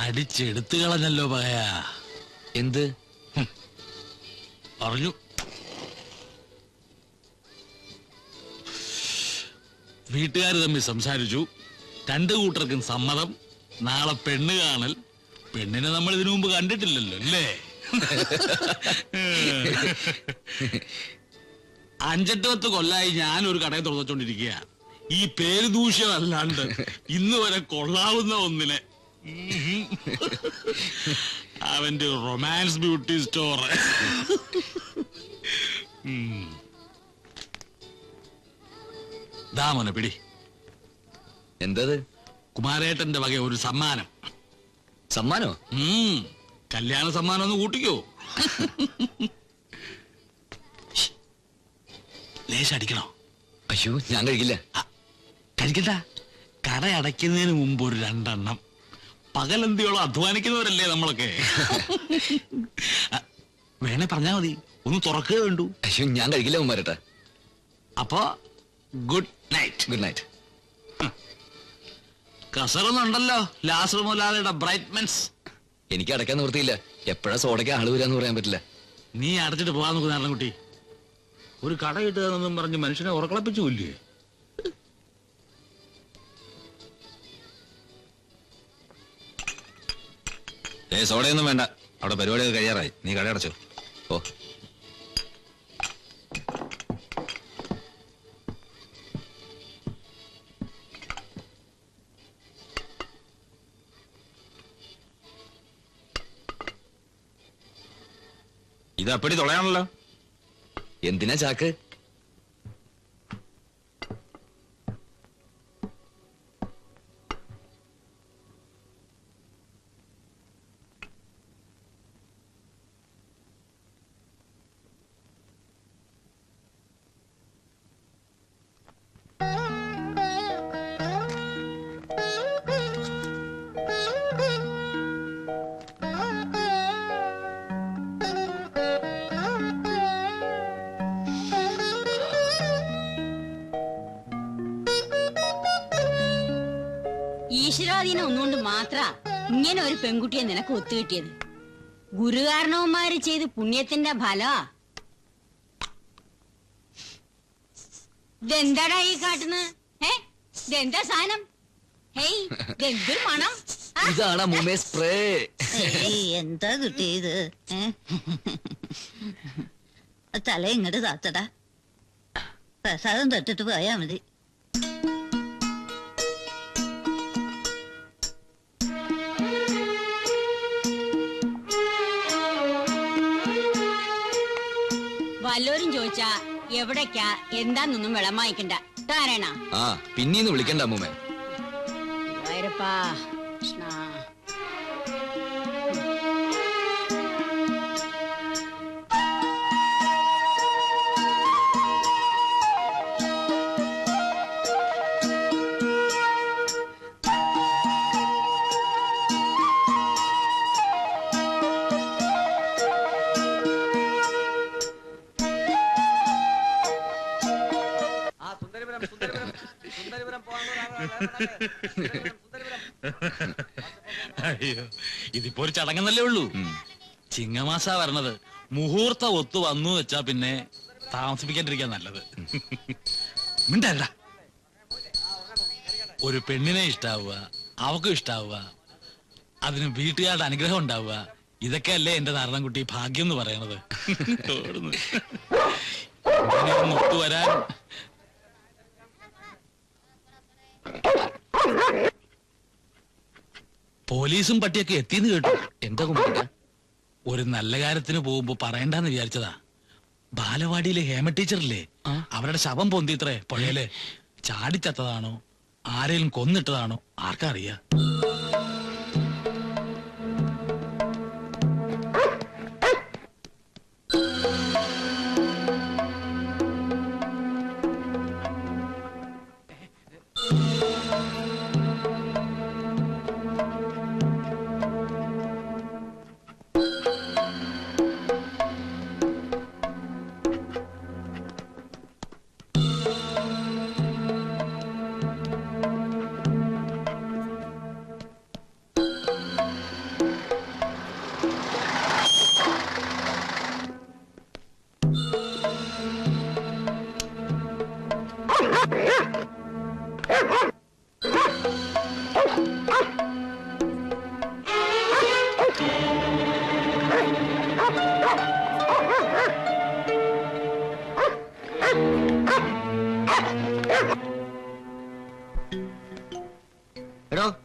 അടിച്ചെടുത്തു കളഞ്ഞല്ലോ പകയാ. എന്ത് പറഞ്ഞു? വീട്ടുകാർ തമ്മിൽ സംസാരിച്ചു, രണ്ടു കൂട്ടർക്കും സമ്മതം. നാളെ പെണ്ണ് കാണൽ. പെണ്ണിനെ നമ്മൾ ഇതിനു മുമ്പ് കണ്ടിട്ടില്ലല്ലോ അല്ലേ? 5-10 കൊല്ലായി ഞാനൊരു കടയിൽ തുറന്നുവച്ചോണ്ടിരിക്കുക. ഈ പേര് ദൂഷ്യമല്ലാണ്ട് ഇന്ന് വരെ കൊള്ളാവുന്ന ഒന്നിനെ. അവന്റെ റൊമാൻസ് ബ്യൂട്ടി സ്റ്റോർ. ദാമോനെ പിടി. എന്തത്? കുമാരേട്ടന്റെ വക ഒരു സമ്മാനം. സമ്മാനോ? കല്യാണ സമ്മാനം ഒന്ന് കൂട്ടിക്കോ. ലേശം അടിക്കണോ? അയ്യോ, ഞാൻ കഴിക്കില്ല. കഴിക്കണ്ട. കട അടയ്ക്കുന്നതിന് മുമ്പ് ഒരു 2 എണ്ണം. പകലന്തിയോളം അധ്വാനിക്കുന്നവരല്ലേ നമ്മളൊക്കെ. വേണേ പറഞ്ഞാ മതി, ഒന്ന് തുറക്കുക വേണ്ടു. അയ്യോ, ഞാൻ കഴിക്കില്ല കുമാരേട്ടാ. അപ്പൊ ഗുഡ് നൈറ്റ്. Good night. കസറൊന്നുണ്ടല്ലോ ലാസർ മുതലാളിയുടെ ബ്രൈറ്റ്മെന്റ്സ്. എനിക്ക് അടയ്ക്കാൻ നിവൃത്തിയില്ല. എപ്പോഴാ സോഡയ്ക്ക് ആള് വരാന്ന് പറയാൻ പറ്റില്ല. നീ അടച്ചിട്ട് പോകാൻ നോക്ക് നാരായണൻകുട്ടി. ഒരു കട കിട്ടുകയെന്നൊന്നും പറഞ്ഞ് മനുഷ്യനെ ഉറക്കളപ്പിച്ചില്ലേ? സോഡയൊന്നും വേണ്ട, അവിടെ പരിപാടിയൊക്കെ കഴിയാറായി. നീ കട അടച്ചോ. ഓ, ഇത് അപ്പടി തുളയാണല്ലോ. എന്തിനാ ചാക്ക്? ഈശ്വരാധീനം ഒന്നുകൊണ്ട് മാത്ര ഇങ്ങനെ ഒരു പെൺകുട്ടിയെ നിനക്ക് ഒത്തുകിട്ടിയത്. ഗുരുകാരണവന്മാര് ചെയ്ത് പുണ്യത്തിന്റെ ഫലാ. ഇതെന്താടാ ഈ കാട്ടുന്നത്? ഇതെന്താ സാധനം? ഹേയ്, ഇതെന്തൊരു മണം! ഇതാണ് മുമേ സ്പ്രേ. എന്താ കിട്ടിയത്? തല ഇങ്ങോട്ട് താത്തടാ. പ്രസാദം തൊട്ടിട്ട് പോയാ മതി. വല്ലോരും ചോദിച്ചാ എവിടേക്കാ എന്താന്നൊന്നും വെള്ളം വാങ്ങിക്കണ്ട. ധാരണ. ആ, പിന്നീന്ന് വിളിക്കണ്ട അമ്മൂമ്മേ. വൈരപ്പാ കൃഷ്ണ. അയ്യോ, ഇതിപ്പോ ഒരു ചടങ്ങെന്നല്ലേ ഉള്ളൂ. ചിങ്ങമാസാ വരണത്. മുഹൂർത്തം ഒത്തു വന്നു വെച്ചാ പിന്നെ താമസിപ്പിക്കാണ്ടിരിക്കാൻ നല്ലത്. മിണ്ടല്ല. ഒരു പെണ്ണിനെ ഇഷ്ടാവുക, അവക്കും ഇഷ്ടാവുക, അതിന് വീട്ടുകാരുടെ അനുഗ്രഹം ഉണ്ടാവുക, ഇതൊക്കെയല്ലേ എന്റെ നാരായണൻകുട്ടി ഭാഗ്യം എന്ന് പറയണത്. ഒത്തുവരാൻ പോലീസും പട്ടിയൊക്കെ എത്തിന്ന് കേട്ടു. എന്താ കുമാരേട്ടാ? ഒരു നല്ല കാര്യത്തിന് പോകുമ്പോ പറയണ്ടെന്ന് വിചാരിച്ചതാ. ബാലവാടിയിലെ ഹേമ ടീച്ചറില്ലേ, അവരുടെ ശവം പൊന്തിത്രേ പുഴയില്. ചാടിച്ചത്തതാണോ ആരെങ്കിലും കൊന്നിട്ടതാണോ ആർക്കറിയാ.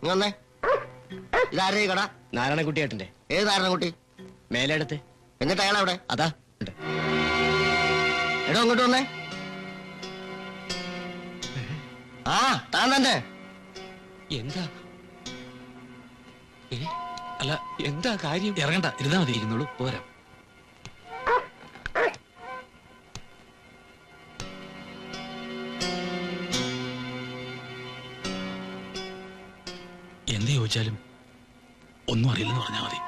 നീ വന്നേ. ഇതാരേ ഈ കട? നാരായണക്കുട്ടിയേട്ടന്റെ. ഏത് നാരായണൻകുട്ടി? മേലെടുത്ത്. എന്നിട്ട് അയാളെവിടെ? അതാ. എടോ അങ്ങോട്ട് വന്നേ. ആ താൻ തന്നെ. എന്താ അല്ല എന്താ കാര്യം? ഇറങ്ങണ്ട, ഇരുന്നാ മതി. ഇരുന്നോളൂ, പോരാ. എന്ത് ചോദിച്ചാലും ഒന്നും അറിയില്ലെന്ന് പറഞ്ഞാൽ മതി.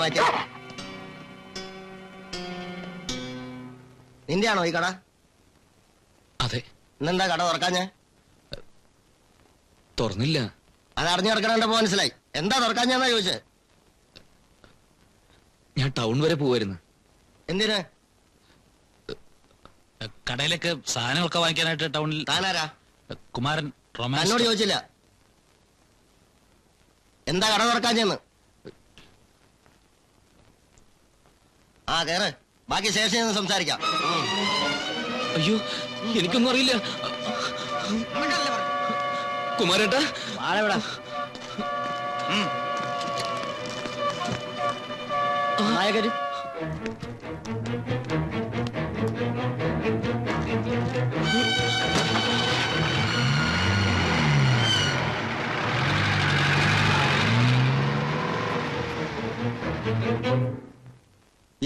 മാറ്റി. നിന്റെയാണോ ഈ കട? അതെ. ഇന്നെന്താ കട തുറക്കാഞ്ഞേ? തുറന്നില്ല. അത് അറിഞ്ഞു കിടക്കണ മനസ്സിലായി. എന്താ തുറക്കാഞ്ഞാ ചോദിച്ചേ? ഞാൻ ടൗൺ വരെ പോവായിരുന്നു. എന്തിന്? കടയിലൊക്കെ സാധനങ്ങളൊക്കെ വാങ്ങിക്കാനായിട്ട് ടൗണിൽ. താനാരാ? കുമാരൻ. എന്നോട് റൊമാൻസ്. ചോദിച്ചില്ല. എന്താ കട തുറക്കാഞ്ഞെന്ന്? ആ കേറ്, ബാക്കി സ്റ്റേഷനിൽ നിന്ന് സംസാരിക്കാം. അയ്യോ, എനിക്കൊന്നും അറിയില്ല. കുമാരേട്ടാ, ആളെവിടാ? നായകര്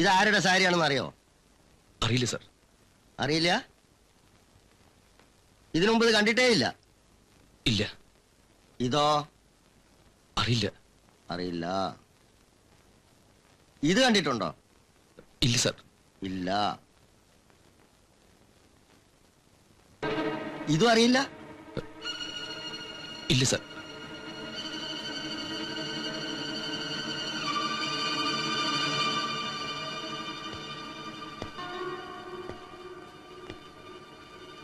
ഇതാരുടെ സാരിയാണെന്ന് അറിയോ? അറിയില്ല സാർ. അറിയില്ല? ഇതിനു മുമ്പ് ഇത് കണ്ടിട്ടേ ഇല്ല? ഇല്ല. ഇതോ? അറിയില്ല. അറിയില്ല. ഇത് കണ്ടിട്ടുണ്ടോ? ഇല്ല സാർ. ഇല്ല. ഇതും അറിയില്ല? ഇല്ല സാർ.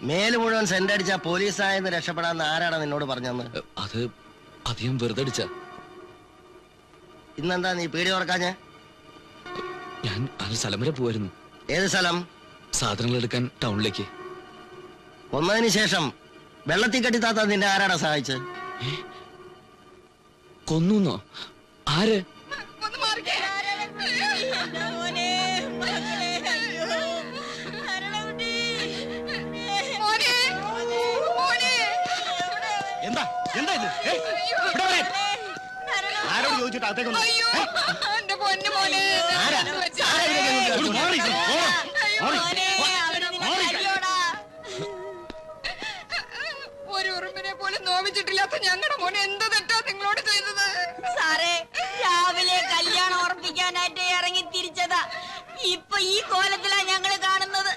മേല് മുഴുവൻ സെന്റ് അടിച്ച പോലീസായെന്ന് രക്ഷപ്പെടാന്ന് ആരാണ് നിന്നോട് പറഞ്ഞെന്ന്? അത് അധികം വെറുതെ അടിച്ച. ഇന്നെന്താ നീ പീടി തുറക്കാഞ്ഞേ? ഞാൻ ആ സ്ഥലം വരെ പോവായിരുന്നു. ഏത് സ്ഥലം? സാധനങ്ങൾ എടുക്കാൻ ടൗണിലേക്ക്. കൊന്നതിന് ശേഷം വെള്ളത്തിൽ കെട്ടിത്താത്ത നിന്നെ ആരാടാ സഹായിച്ചത്? കൊന്നോ? ആര്? എന്താ എന്താ ഇത്? ആരോട് ചോദിച്ചിട്ട് അകത്തേക്കൊന്നും ആരാ? ഒരു ഉറുമ്പിനെ പോലും നോവിച്ചിട്ടില്ലാത്ത ഞങ്ങളുടെ മോനെ എന്ത് തെറ്റാ നിങ്ങളോട് ചെയ്തത്? സാറേ, രാവിലെ കല്യാണം ഉറപ്പിക്കാനായിട്ട് ഇറങ്ങി തിരിച്ചതാ. ഇപ്പൊ ഈ കോലത്തിലാ ഞങ്ങള് കാണുന്നത്.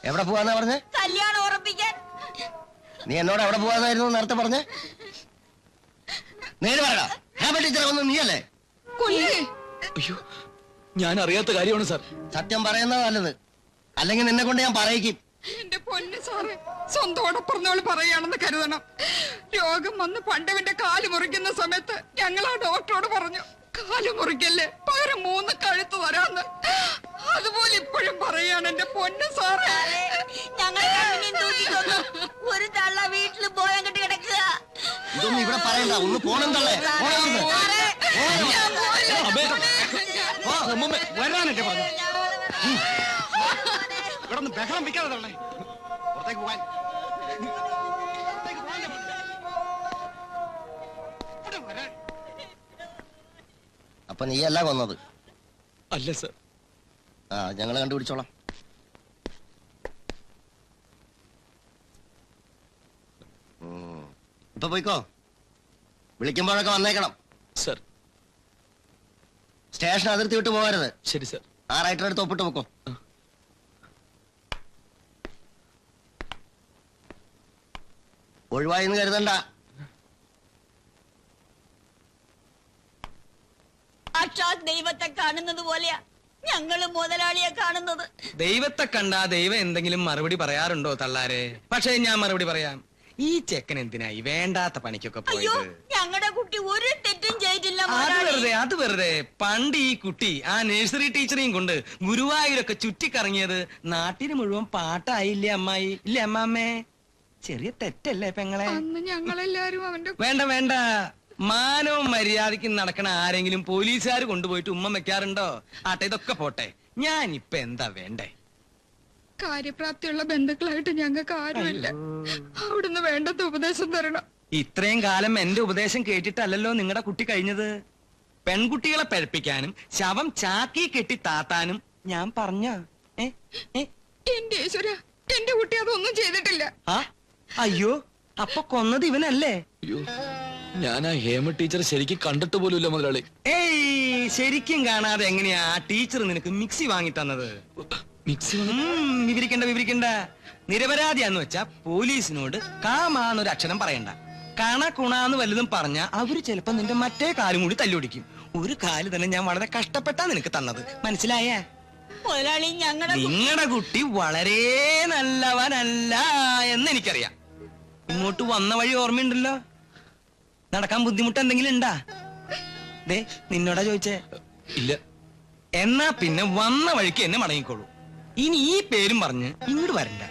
എവിടെ പോവാന്നാ പറഞ്ഞേ? കല്യാണം ഉറപ്പിക്കാൻ. നീ എന്നോട് എവിടെ പോവാന്നായിരുന്നു നേരത്തെ പറഞ്ഞേ? നേര് പറയടാ. ഞാൻ ടീച്ചറെ വന്ന് നീയല്ലേ? അയ്യോ, ഞാൻ അറിയാത്ത കാര്യമാണ് സാർ. സത്യം പറയുന്നത് നല്ലത്, അല്ലെങ്കിൽ നിന്നെ കൊണ്ട് ഞാൻ പറയിക്കും. എന്റെ പൊന്ന് സാറേ, സ്വന്തോടെ പറഞ്ഞോള് പറയാണെന്ന് കരുതണം. രോഗം വന്ന് പണ്ടവന്റെ കാല് മുറിക്കുന്ന സമയത്ത് ഞങ്ങൾ ആ ഡോക്ടറോട് പറഞ്ഞു, കാല് മുറിക്കല്ലേ, പകരം 3 കഴുത്ത് തരാന്ന്. അതുപോലെ ഇപ്പോഴും പറയാണ് എന്റെ പൊന്ന് സാറേ. ഞങ്ങൾ ഒരു തള്ള വീട്ടില് പോയങ്ങട്ട് കിടക്കുക. ഇതൊന്നും ഇവിടെ പറയണ്ട, ഒന്ന് പോണം തള്ളേ. വരാനല്ലേ പറഞ്ഞു? ഇവിടെ ഒന്ന് ബഹളം വെക്കാതെ തള്ളേ. പുറത്തേക്ക് പോകാൻ. അപ്പൊ നീയല്ല കൊന്നത്? അല്ല സാർ. ആ, ഞങ്ങള് കണ്ടുപിടിച്ചോളാം. ഇപ്പൊ പോയിക്കോ, വിളിക്കുമ്പോഴൊക്കെ വന്നേക്കണം. സാർ. സ്റ്റേഷൻ അതിർത്തി വിട്ട് പോകരുത്. ശരി സാർ. ആ റൈറ്റർ എടുത്ത് ഒപ്പിട്ട് വെക്കോ. ഒഴിവായിന്ന് കരുതണ്ട. സാക്ഷാത് ദൈവത്തെ കാണുന്നത് പോലെയാ ഞങ്ങള് മുതലാളിയെ കാണുന്നത്. ദൈവത്തെ കണ്ടാ ദൈവം എന്തെങ്കിലും മറുപടി പറയാറുണ്ടോ തള്ളാരെ? പക്ഷേ ഞാൻ മറുപടി പറയാം. ഈ ചെക്കൻ എന്തിനായി വേണ്ടാത്ത പണിക്കൊക്കെ അയ്യോ, പോയത്? ഞങ്ങളുടെ കുട്ടി ഒരു തെറ്റും ചെയ്തില്ല അത് വെറുതെ പണ്ട് ഈ കുട്ടി ആ നഴ്സറി ടീച്ചറെയും കൊണ്ട് ഗുരുവായൂരൊക്കെ ചുറ്റിക്കറങ്ങിയത് നാട്ടിന് മുഴുവൻ പാട്ടായില്ലേ അമ്മായി ഇല്ലേ അമ്മാമ്മേ? ചെറിയ തെറ്റല്ലേ പെങ്ങളെ? അന്ന് ഞങ്ങളെല്ലാരും അവന്റെ വേണ്ട വേണ്ട, മാനവും മര്യാദയ്ക്ക് നടക്കണ ആരെങ്കിലും പോലീസുകാർ കൊണ്ടുപോയിട്ട് ഉമ്മ വെക്കാറുണ്ടോ? ആട്ടെ, ഇതൊക്കെ പോട്ടെ, ഞാൻ ഇപ്പൊ എന്താ വേണ്ടേ? കാര്യപ്രാപ്തിയുള്ള ബന്ധുക്കളായിട്ട് ഞങ്ങൾക്ക് ആരുമില്ല. അവിടുന്ന് വേണ്ടത് ഉപദേശം തരണം. ഇത്രയും കാലം എന്റെ ഉപദേശം കേട്ടിട്ടല്ലല്ലോ നിങ്ങളുടെ കുട്ടി കഴിഞ്ഞത്. പെൺകുട്ടികളെ പഴപ്പിക്കാനും ശവം ചാക്കി കെട്ടി താത്താനും ഞാൻ പറഞ്ഞ. എന്റെ ഈശ്വര, എന്റെ കുട്ടി അതൊന്നും ചെയ്തിട്ടില്ല. അയ്യോ, അപ്പൊ കൊന്നത് ഇവനല്ലേ? അയ്യോ, ഞാൻ ആ ഹേമ ടീച്ചർ ശരിക്കും കണ്ടിട്ട് പോലുമില്ല മുതലാളി. ഏയ്, ശരിക്കും കാണാതെ എങ്ങനെയാ ആ ടീച്ചർ നിനക്ക് മിക്സി വാങ്ങി തന്നത്? മിക്സി വിവരിക്കണ്ട. നിരപരാധിയാന്ന് വെച്ചാ പോലീസിനോട് കാമാന്നൊരു അക്ഷരം പറയണ്ട. കണക്കുണാന്ന് വല്ലതും പറഞ്ഞാ അവര് ചിലപ്പോ നിന്റെ മറ്റേ കാലും കൂടി തല്ലുപിടിക്കും. ഒരു കാല് തന്നെ ഞാൻ വളരെ കഷ്ടപ്പെട്ടാ നിനക്ക് തന്നത്, മനസ്സിലായേ? മുതലാളി, നിങ്ങളുടെ കുട്ടി വളരെ നല്ലവനല്ല എന്ന് എനിക്കറിയാം. ഇങ്ങോട്ട് വന്ന വഴി ഓർമ്മയുണ്ടല്ലോ. നടക്കാൻ ബുദ്ധിമുട്ട് എന്തെങ്കിലും ഉണ്ടാ? ദേ, നിന്നോടാ ചോദിച്ചേ. ഇല്ല. എന്നാ പിന്നെ വന്ന വഴിക്ക് എന്നെ മടങ്ങിക്കോളൂ. ഇനി ഈ പേരും പറഞ്ഞ് ഇങ്ങോട്ട് വരണ്ട.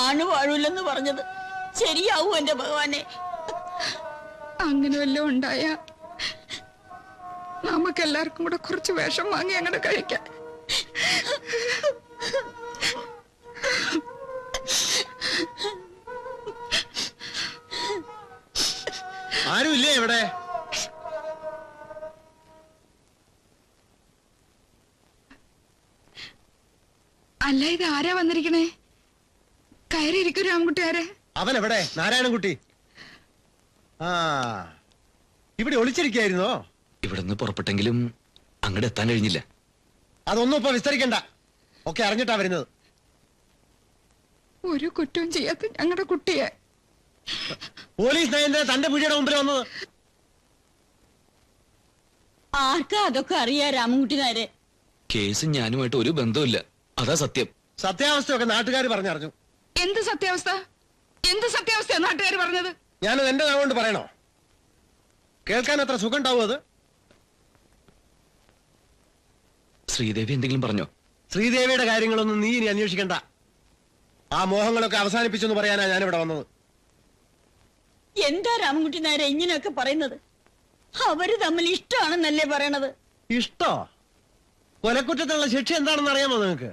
ആണ് വാഴൂലെന്ന് പറഞ്ഞത് ശരിയാവൂ എന്റെ ഭഗവാനെ? അങ്ങനെ വല്ലതും ഉണ്ടായ നമുക്കെല്ലാവർക്കും കൂടെ കുറച്ച് വേഷം വാങ്ങി അങ്ങോട്ട് കഴിക്കാൻ. ആരുമില്ലേ ഇവിടെ? അല്ല, ഇത് ആരാ വന്നിരിക്കണേ? കയറിയിരിക്കും രാമൻകുട്ടിയാരെ. അവൻ എവിടെ? നാരായണൻകുട്ടി. ആ, ഇവിടെ ഒളിച്ചിരിക്കായിരുന്നോ? ഇവിടുന്ന് പുറപ്പെട്ടെങ്കിലും അങ്ങോട്ട് എത്താൻ കഴിഞ്ഞില്ല. അതൊന്നും ഇപ്പൊ വിസ്തരിക്കണ്ട, ഒക്കെ അറിഞ്ഞിട്ടാ വരുന്നത്. ഒരു കുറ്റവും ചെയ്യാത്ത ഞങ്ങളുടെ കുട്ടിയെ പോലീസ് നയന്റെ തന്റെ പുഴയുടെ മുമ്പിൽ വന്നത്. ആർക്കാ അതൊക്കെ അറിയാ രാമൻകുട്ടി നായരെ? കേസും ഞാനുമായിട്ട് ഒരു ബന്ധവുമില്ല, അതാ സത്യം. സത്യാവസ്ഥയൊക്കെ നാട്ടുകാർ പറഞ്ഞറിഞ്ഞു. എന്ത് സത്യാവസ്ഥ? എന്ത് സത്യാവസ്ഥയാ നാട്ടുകാർ പറഞ്ഞത്? ഞാനത് എന്റെ നാവുകൊണ്ട് പറയണോ? കേൾക്കാൻ അത്ര സുഖം ഉണ്ടാവും അത്? ശ്രീദേവി എന്തെങ്കിലും പറഞ്ഞോ? ശ്രീദേവിയുടെ കാര്യങ്ങളൊന്നും നീ ഇനി അന്വേഷിക്കണ്ട. ആ മോഹങ്ങളൊക്കെ അവസാനിപ്പിച്ചെന്ന് പറയാനാ ഞാനിവിടെ വന്നത്. എന്താ രാമൻകുട്ടി നായരെ ഇങ്ങനെയൊക്കെ പറയുന്നത്? അവര് തമ്മിൽ ഇഷ്ടമാണെന്നല്ലേ പറയണത്? ഇഷ്ടോ? കൊലക്കുറ്റത്തിനുള്ള ശിക്ഷ എന്താണെന്ന് അറിയാമോ നിങ്ങൾക്ക്?